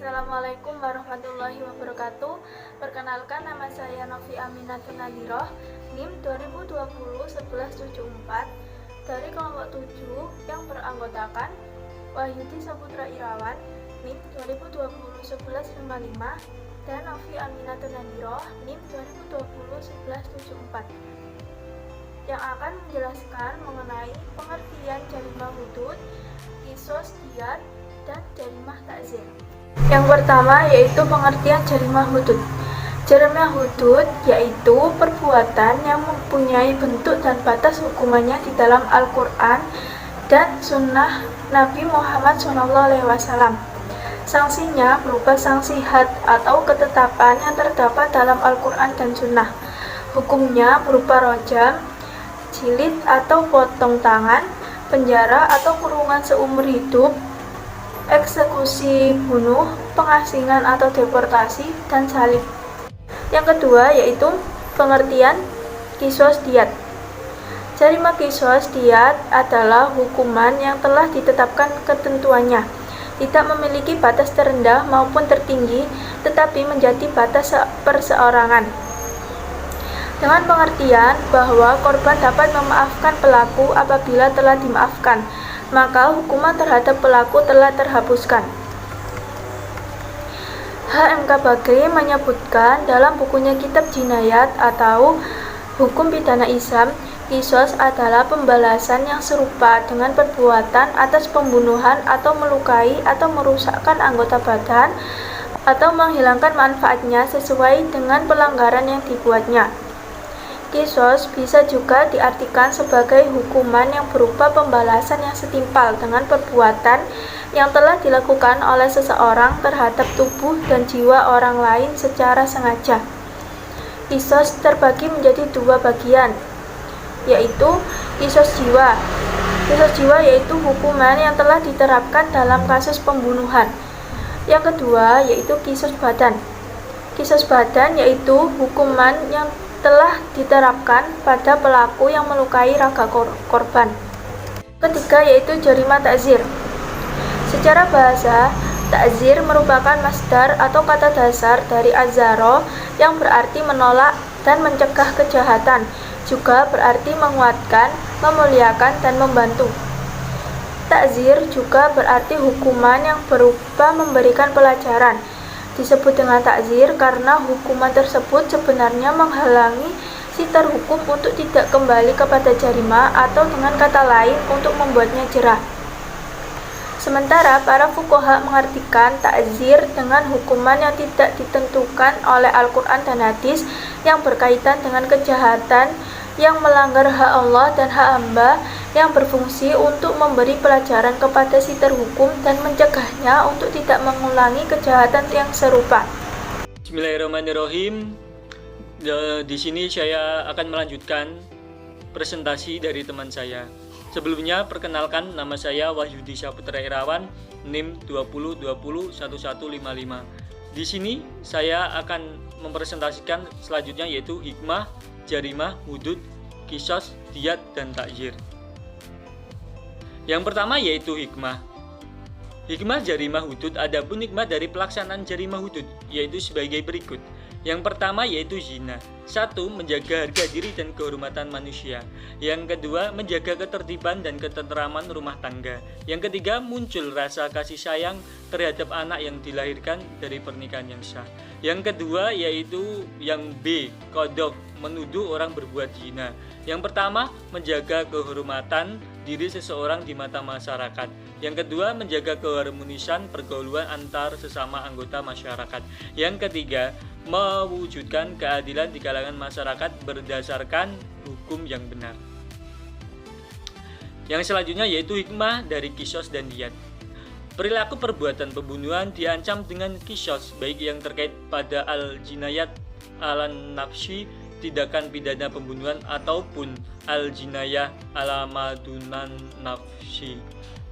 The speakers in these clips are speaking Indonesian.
Assalamualaikum warahmatullahi wabarakatuh. Perkenalkan, nama saya Novi Aminatun Nadiroh, NIM 2020-1174 dari kelompok 7 yang beranggotakan Wahyudi Saputra Irawan, NIM 2020-1155 dan Novi Aminatun Nadiroh, NIM 2020-1174 yang akan menjelaskan mengenai pengertian jarimah hudud, qisas, diyat, dan jarimah ta'zir. Yang pertama yaitu pengertian jarimah hudud. Jarimah hudud yaitu perbuatan yang mempunyai bentuk dan batas hukumannya di dalam Al-Quran dan Sunnah Nabi Muhammad SAW. Sanksinya berupa sanksi had atau ketetapan yang terdapat dalam Al-Quran dan Sunnah. Hukumnya berupa rojam, jilid atau potong tangan, penjara atau kurungan seumur hidup, eksekusi bunuh, pengasingan atau deportasi, dan salib. Yang kedua yaitu pengertian qisas diyat. Jarimah qisas diyat adalah hukuman yang telah ditetapkan ketentuannya, tidak memiliki batas terendah maupun tertinggi, tetapi menjadi batas perseorangan. Dengan pengertian bahwa korban dapat memaafkan pelaku apabila telah dimaafkan, maka hukuman terhadap pelaku telah terhapuskan. H.M.K. Bagri menyebutkan dalam bukunya Kitab Jinayat atau Hukum Pidana Islam, qisas adalah pembalasan yang serupa dengan perbuatan atas pembunuhan atau melukai atau merusakkan anggota badan atau menghilangkan manfaatnya sesuai dengan pelanggaran yang dibuatnya. Qisas bisa juga diartikan sebagai hukuman yang berupa pembalasan yang setimpal dengan perbuatan yang telah dilakukan oleh seseorang terhadap tubuh dan jiwa orang lain secara sengaja. Qisas terbagi menjadi dua bagian, yaitu qisas jiwa. Qisas jiwa yaitu hukuman yang telah diterapkan dalam kasus pembunuhan. Yang kedua yaitu qisas badan. Qisas badan yaitu hukuman yang telah diterapkan pada pelaku yang melukai raga korban. Ketiga yaitu jarimah ta'zir. Secara bahasa, ta'zir merupakan masdar atau kata dasar dari azaro yang berarti menolak dan mencegah kejahatan, juga berarti menguatkan, memuliakan, dan membantu. Ta'zir juga berarti hukuman yang berupa memberikan pelajaran. Disebut dengan ta'zir karena hukuman tersebut sebenarnya menghalangi si terhukum untuk tidak kembali kepada jarimah atau dengan kata lain untuk membuatnya jerah. Sementara para fuqaha mengartikan ta'zir dengan hukuman yang tidak ditentukan oleh Al-Quran dan hadis yang berkaitan dengan kejahatan yang melanggar hak Allah dan hak hamba, yang berfungsi untuk memberi pelajaran kepada si terhukum dan mencegahnya untuk tidak mengulangi kejahatan yang serupa. Bismillahirrahmanirrahim. Di sini saya akan melanjutkan presentasi dari teman saya. Sebelumnya perkenalkan, nama saya Wahyudi Saputra Irawan, NIM 2020-1155. Di sini saya akan mempresentasikan selanjutnya yaitu hikmah, jarimah, hudud, qisas, diyat, dan ta'zir. Yang pertama yaitu hikmah. Hikmah jarimah hudud, adapun hikmah dari pelaksanaan jarimah hudud yaitu sebagai berikut. Yang pertama yaitu zina. 1. Menjaga harga diri dan kehormatan manusia. Yang kedua, menjaga ketertiban dan ketentraman rumah tangga. Yang ketiga, muncul rasa kasih sayang terhadap anak yang dilahirkan dari pernikahan yang sah. Yang kedua yaitu yang B, qadhaf, menuduh orang berbuat zina. Yang pertama, menjaga kehormatan diri seseorang di mata masyarakat. Yang kedua, menjaga keharmonisan pergaulan antar sesama anggota masyarakat. Yang ketiga, mewujudkan keadilan di kalangan masyarakat berdasarkan hukum yang benar. Yang selanjutnya yaitu hikmah dari qisas dan diyat. Perilaku perbuatan pembunuhan diancam dengan qisas, baik yang terkait pada al-jinayat alan-nafsi, tindakan pidana pembunuhan, ataupun al-jinayah ala-madunan nafsi,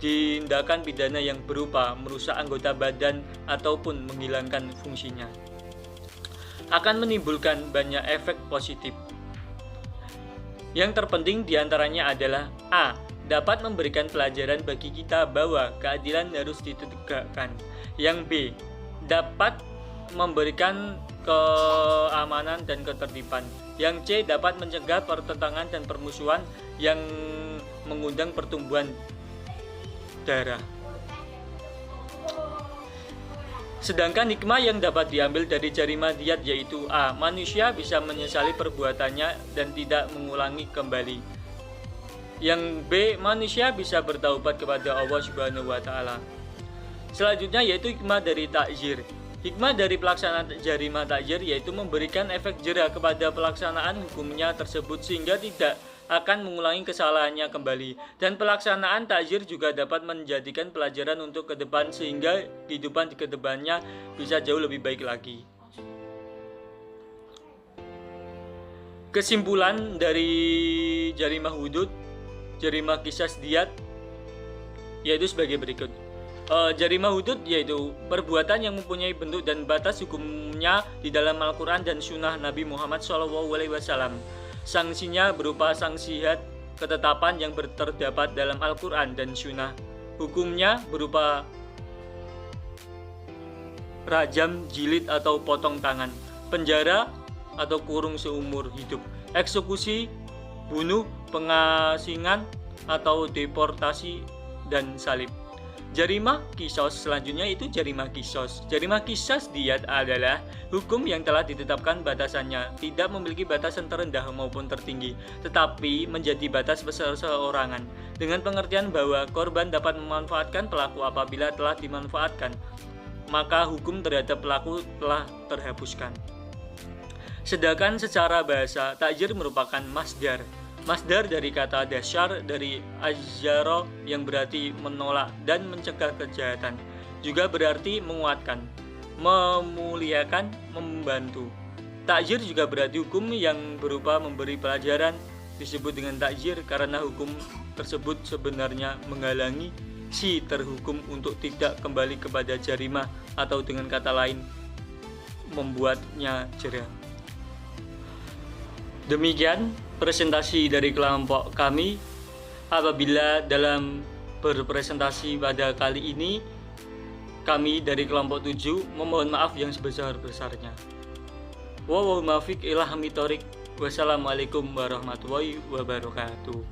tindakan pidana yang berupa merusak anggota badan ataupun menghilangkan fungsinya. Akan menimbulkan banyak efek positif. Yang terpenting diantaranya adalah A. Dapat memberikan pelajaran bagi kita bahwa keadilan harus ditegakkan. Yang B. dapat memberikan keamanan dan ketertiban. Yang C dapat mencegah pertentangan dan permusuhan yang mengundang pertumbuhan darah. Sedangkan hikmah yang dapat diambil dari jarima diyat yaitu A. Manusia bisa menyesali perbuatannya dan tidak mengulangi kembali. Yang B. Manusia bisa bertaubat kepada Allah Subhanahu wa taala. Selanjutnya yaitu hikmah dari takzir. Hikmah dari pelaksanaan jarima takzir yaitu memberikan efek jera kepada pelaksanaan hukumnya tersebut sehingga tidak akan mengulangi kesalahannya kembali. Dan pelaksanaan takzir juga dapat menjadikan pelajaran untuk ke depan sehingga kehidupan di kedepannya bisa jauh lebih baik lagi. Kesimpulan dari jarima hudud, jarima qisas diyat yaitu sebagai berikut. Jarima hudud yaitu perbuatan yang mempunyai bentuk dan batas hukumnya di dalam Al-Quran dan Sunnah Nabi Muhammad SAW. Sanksinya berupa sanksi had, ketetapan yang terdapat dalam Al-Quran dan Sunnah. Hukumnya berupa rajam, jilid atau potong tangan, penjara atau kurung seumur hidup, eksekusi, bunuh, pengasingan atau deportasi, dan salib. Jarima qisas selanjutnya itu jarima qisas. Jarima qisas diyat adalah hukum yang telah ditetapkan batasannya, tidak memiliki batasan terendah maupun tertinggi, tetapi menjadi batas perseorangan, dengan pengertian bahwa korban dapat memanfaatkan pelaku apabila telah dimanfaatkan, maka hukum terhadap pelaku telah terhapuskan. Sedangkan secara bahasa, takzir merupakan masdar. Masdar dari kata dasyar dari ajaro yang berarti menolak dan mencegah kejahatan, juga berarti menguatkan, memuliakan, membantu. Takzir juga berarti hukum yang berupa memberi pelajaran, disebut dengan takzir karena hukum tersebut sebenarnya menghalangi si terhukum untuk tidak kembali kepada jarimah atau dengan kata lain membuatnya jera. Demikian presentasi dari kelompok kami. Apabila dalam berpresentasi pada kali ini kami dari kelompok 7 memohon maaf yang sebesar-besarnya. Wassalamualaikum warahmatullahi wabarakatuh.